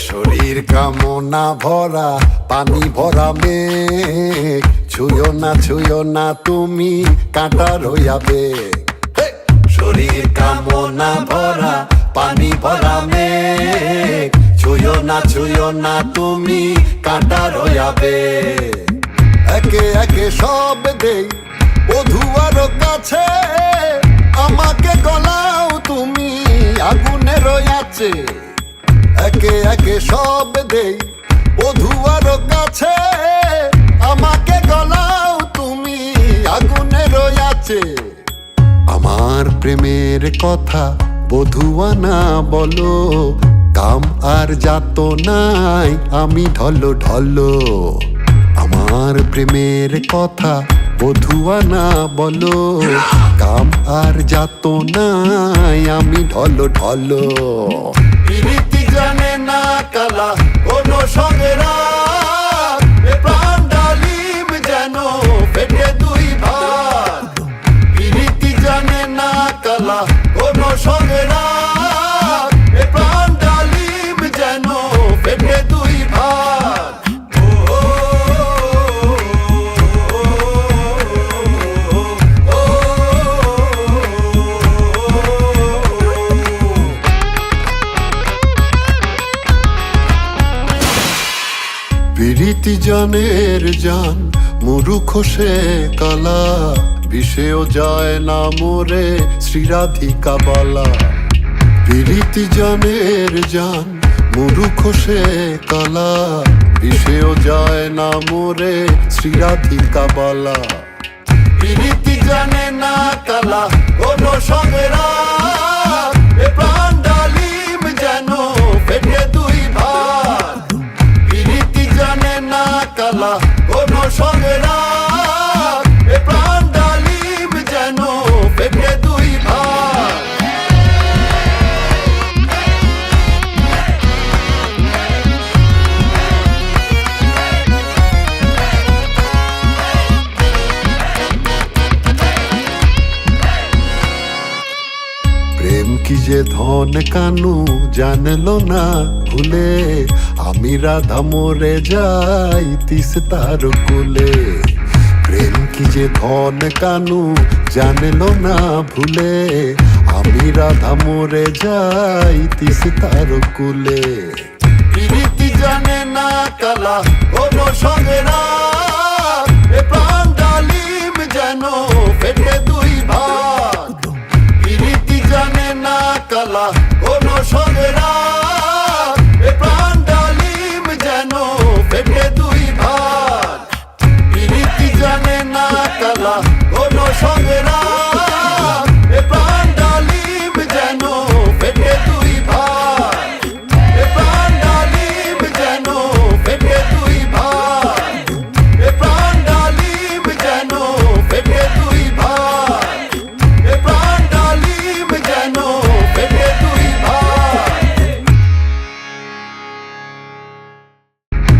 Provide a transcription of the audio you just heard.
শরীর কামনা ভরা পানি ভরা মেঘ, ছুঁয়ো না তুমি কাঁটা রইয়াবে। শরীর কামনা ভরা পানি ভরা মেঘ, ছুঁয়ো না তুমি কাঁটা রইয়াবে। একে একে সব দেই বধুয়ার কাছে, আমাকে গলাও তুমি আগুনে রয়াছে। একে একে সব দেই বধুয়ার কাছে, আমাকে গলাও তুমি আগুনে রয়াছে। আমার প্রেমের কথা বধুয়া না বলো, কাম আর যাত নাই আমি ঢলো ঢলো। আমার প্রেমের কথা বধুয়া না বলো, কাম আর যাত নাই আমি ঢলো ঢলো। প্রীতি জানে না কালা কোনো সঙ্গেরা, প্রাণ ডালিম যেন ফেটে দুই ভাগ। প্রীতি জানে না কালা কোনো সঙ্গেরা, প্রাণ ডালিম যেন ফেটে দুই ভাগ। প্রীতি জানের জান মুরুখ সে কালা, বিষেও যায় না মোরে শ্রীরাধিকা বালা। প্রীতি জানের জান মুরুখ সে কালা, বিষেও যায় না মোরে শ্রীরাধিকা বালা। প্রীতি জানে না কালা কোনো সঙ্গেরা, প্রাণ ডালিম যেন ফেটে দুই ভাগ। প্রীতি জানে না কালা কোনো সঙ্গেরা, প্রাণ ডালিম যেন ফেটে দুই ভাগ। প্রেম কি যে ধন কানু জানলো না ভুলে, আমি রাধা মরে যাই তিস্তার কুলে। প্রেম কি যে ধন কানু জানলো না ভুলে, আমি রাধা মরে যাই তিস্তার কুলে। প্রীতি জানে না কালা কোনো সঙ্গেরা, প্রাণ ডালিম যেন ফেটে দুই ভাগ। প্রীতি জানে না কালা